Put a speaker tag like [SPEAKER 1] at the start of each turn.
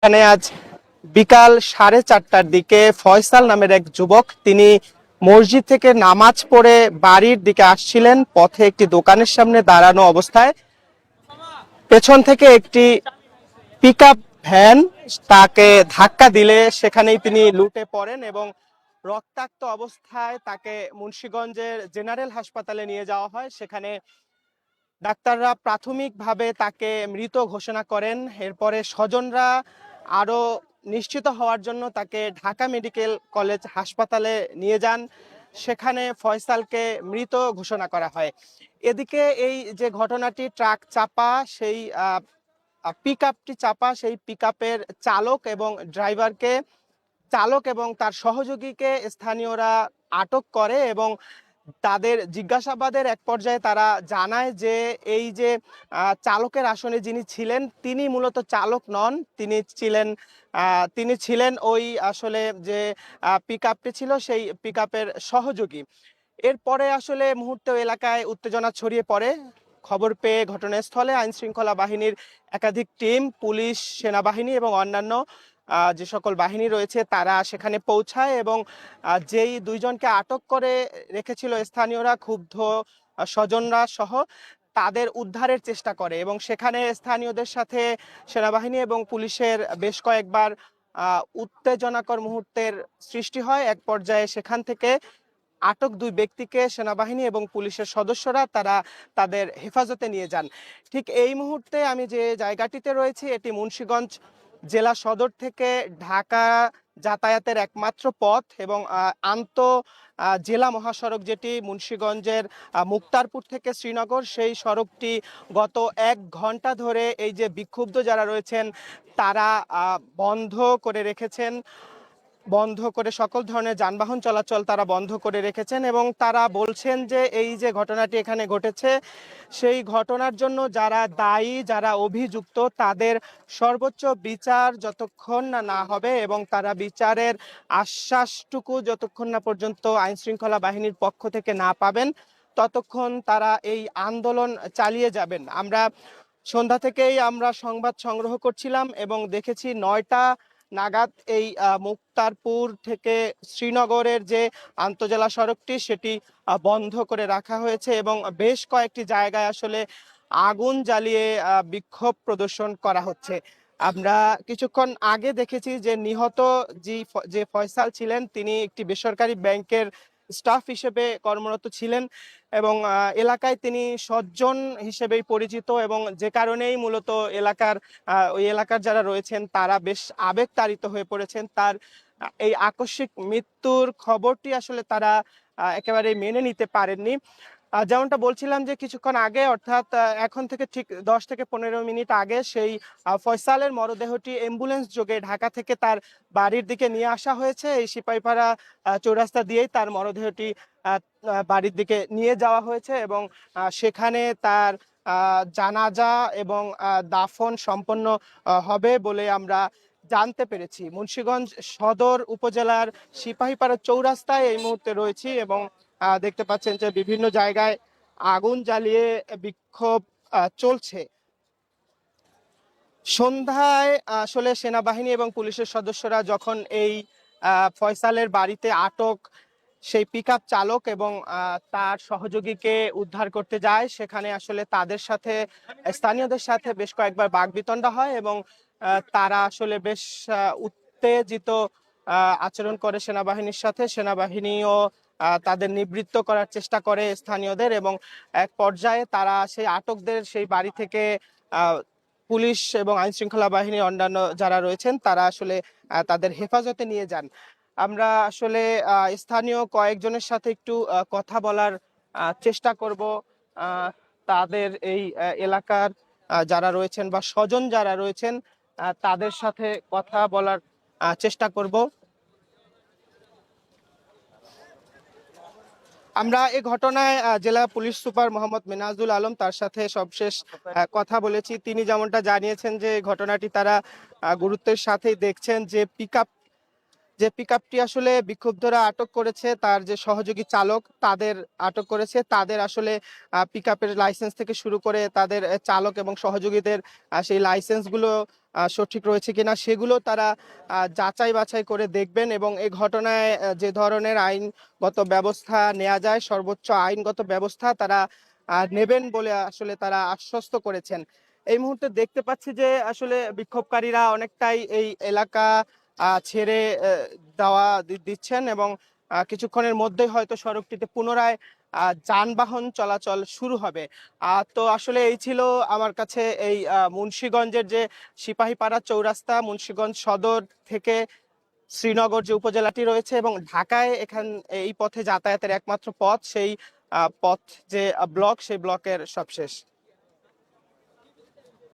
[SPEAKER 1] এখানে আজ বিকাল 4:30টার দিকে ফয়সাল নামের এক যুবক, তিনি মসজিদ থেকে নামাজ পড়ে বাড়ির দিকে আসছিলেন। পথে একটি দোকানের সামনে দাঁড়ানো অবস্থায় পেছন থেকে একটি পিকআপ ভ্যান তাকে ধাক্কা দিলে সেখানেই তিনি লুটে পড়েন এবং রক্তাক্ত অবস্থায় তাকে মুন্সিগঞ্জের জেনারেল হাসপাতালে নিয়ে যাওয়া হয়। সেখানে ডাক্তাররা প্রাথমিকভাবে তাকে মৃত ঘোষণা করেন। এরপরে স্বজনরা আরো নিশ্চিত হওয়ার জন্য তাকে ঢাকা মেডিকেল কলেজ হাসপাতালে নিয়ে যান। সেখানে ফয়সালকে মৃত ঘোষণা করা হয়। এদিকে এই যে ঘটনাটি, ট্রাক চাপা সেই পিকআপটি চাপা সেই পিকআপের চালক এবং তার সহযোগীকে স্থানীয়রা আটক করে এবং তাদের জিজ্ঞাসাবাদের এক পর্যায়ে তারা জানায় যে এই যে চালকের আসনে যিনি ছিলেন তিনি মূলত চালক নন, তিনি ছিলেন ওই আসলে যে পিকআপটি ছিল সেই পিকআপের সহযোগী। এরপরে আসলে মুহূর্তে এলাকায় উত্তেজনা ছড়িয়ে পড়ে। খবর পেয়ে ঘটনাস্থলে আইন শৃঙ্খলা বাহিনীর একাধিক টিম, পুলিশ, সেনাবাহিনী এবং অন্যান্য যে সকল বাহিনী রয়েছে তারা সেখানে পৌঁছায় এবং যেই দুইজনকে আটক করে রেখেছিল স্থানীয়রা, ক্ষুব্ধ স্বজনরা সহ, তাদের উদ্ধারের চেষ্টা করে এবং সেখানে স্থানীয়দের সাথে সেনাবাহিনী এবং পুলিশের বেশ কয়েকবার উত্তেজনাকর মুহূর্তের সৃষ্টি হয়। এক পর্যায়ে সেখান থেকে আটক দুই ব্যক্তিকে সেনাবাহিনী এবং পুলিশের সদস্যরা তারা তাদের হেফাজতে নিয়ে যান। ঠিক এই মুহূর্তে আমি যে জায়গাটিতে রয়েছি এটি মুন্সিগঞ্জ জেলা সদর থেকে ঢাকা যাতায়াতের একমাত্র পথ এবং জেলা মহাসড়ক যেটি মুন্সিগঞ্জের মুক্তারপুর থেকে শ্রীনগর, সেই সড়কটি গত 1 ঘন্টা ধরে এই যে বিক্ষুব্ধ যারা রয়েছেন তারা বন্ধ করে রেখেছেন। সকল ধরনের যানবাহন চলাচল তারা বন্ধ করে রেখেছেন এবং তারা বলছেন যে এই যে ঘটনাটি এখানে ঘটেছে সেই ঘটনার জন্য যারা দায়ী, যারা অভিযুক্ত, তাদের সর্বোচ্চ বিচার যতক্ষণ না হবে এবং তারা বিচারের আশ্বাসটুকু যতক্ষণ না পর্যন্ত আইন শৃঙ্খলা বাহিনীর পক্ষ থেকে না পাবেন ততক্ষণ তারা এই আন্দোলন চালিয়ে যাবেন। সন্ধ্যা থেকেই আমরা সংবাদ সংগ্রহ করছিলাম এবং দেখেছি 9টা নাগাদ এই মুক্তারপুর থেকে শ্রীনগরের যে আন্তজেলা সড়কটি সেটি বন্ধ করে রাখা হয়েছে এবং বেশ কয়েকটি জায়গায় আসলে আগুন জ্বালিয়ে বিক্ষোভ প্রদর্শন করা হচ্ছে। আমরা কিছুক্ষণ আগে দেখেছি যে নিহত যে ফয়সাল ছিলেন তিনি একটি বেসরকারি ব্যাংকের স্টাফ হিসেবে কর্মরত ছিলেন এবং এলাকায় তিনি সজ্জন হিসেবেই পরিচিত এবং যে কারণেই মূলত ওই এলাকার যারা রয়েছেন তারা বেশ আবেগতাড়িত হয়ে পড়েছেন। তার এই আকস্মিক মৃত্যুর খবরটি আসলে তারা একেবারে মেনে নিতে পারেননি। যেমনটা বলছিলাম যে কিছুক্ষণ আগে, অর্থাৎ এখন থেকে ঠিক 10 থেকে 15 মিনিট আগে সেই ফয়সালের মরদেহটি অ্যাম্বুলেন্স যোগে ঢাকা থেকে তার বাড়ির দিকে নিয়ে আসা হয়েছে। এই সিপাহীপাড়া চৌরাস্তা দিয়েই তার মরদেহটি বাড়ির দিকে নিয়ে যাওয়া হয়েছে এবং সেখানে তার জানাজা এবং দাফন সম্পন্ন হবে বলে আমরা জানতে পেরেছি। মুন্সিগঞ্জ সদর উপজেলার সিপাহীপাড়া চৌরাস্তায় এই মুহূর্তে রয়েছি এবং দেখতে পাচ্ছেন যে বিভিন্ন জায়গায় আগুন জ্বালিয়ে বিক্ষোভ চলছে। সন্ধ্যায় আসলে সেনাবাহিনী এবং পুলিশের সদস্যরা যখন এই ফয়সালের বাড়িতে আটক সেই পিকআপ চালক এবং তার সহযোগীকে উদ্ধার করতে যায়, সেখানে আসলে স্থানীয়দের সাথে বেশ কয়েকবার বাকবিতণ্ডা হয় এবং তারা আসলে বেশ উত্তেজিত আচরণ করে সেনাবাহিনীর সাথে। সেনাবাহিনীও তাদের নিবৃত্ত করার চেষ্টা করে স্থানীয়দের এবং এক পর্যায়ে তারা সেই আটকদের সেই বাড়ি থেকে পুলিশ এবং আইন শৃঙ্খলা বাহিনীর অন্যান্য যারা রয়েছেন তারা আসলে তাদের হেফাজতে নিয়ে যান। আমরা আসলে স্থানীয় কয়েকজনের সাথে একটু কথা বলার চেষ্টা করব। তাদের এই এলাকার যারা রয়েছেন বা স্বজন যারা রয়েছেন তাদের সাথে কথা বলার চেষ্টা করব। আমরা এই ঘটনায় জেলা পুলিশ সুপার মোহাম্মদ মিনাজুল আলম তার সাথে সবশেষ কথা বলেছি। তিনি যেমনটা জানিয়েছেন যে ঘটনাটি তারা গুরুত্বের সাথেই দেখছেন, যে যে পিকআপটি আসলে বিক্ষুব্ধরা আটক করেছে, তার যে সহযোগী চালক তাদের আটক করেছে, তাদের আসলে পিকআপের লাইসেন্স থেকে শুরু করে তাদের চালক এবং সহযোগীদের সেই লাইসেন্সগুলো সঠিক রয়েছে কিনা সেগুলো তারা যাচাই বাছাই করে দেখবেন এবং এই ঘটনায় যে ধরনের আইনগত ব্যবস্থা নেওয়া যায় সর্বোচ্চ আইনগত ব্যবস্থা তারা নেবেন বলে আসলে তারা আশ্বস্ত করেছেন। এই মুহূর্তে দেখতে পাচ্ছি যে আসলে বিক্ষোভকারীরা অনেকটাই এই এলাকা ছেড়ে দিচ্ছেন এবং কিছুক্ষণের মধ্যেই হয়তো সড়কটিতে পুনরায় যানবাহন চলাচল শুরু হবে। তো আসলে এই ছিল আমার কাছে এই মুন্সিগঞ্জের যে সিপাহীপাড়া চৌরাস্তা, মুন্সিগঞ্জ সদর থেকে শ্রীনগর যে উপজেলাটি রয়েছে এবং ঢাকায় এই পথে যাতায়াতের একমাত্র পথ, সেই পথ যে ব্লক, সেই ব্লকের সবশেষ।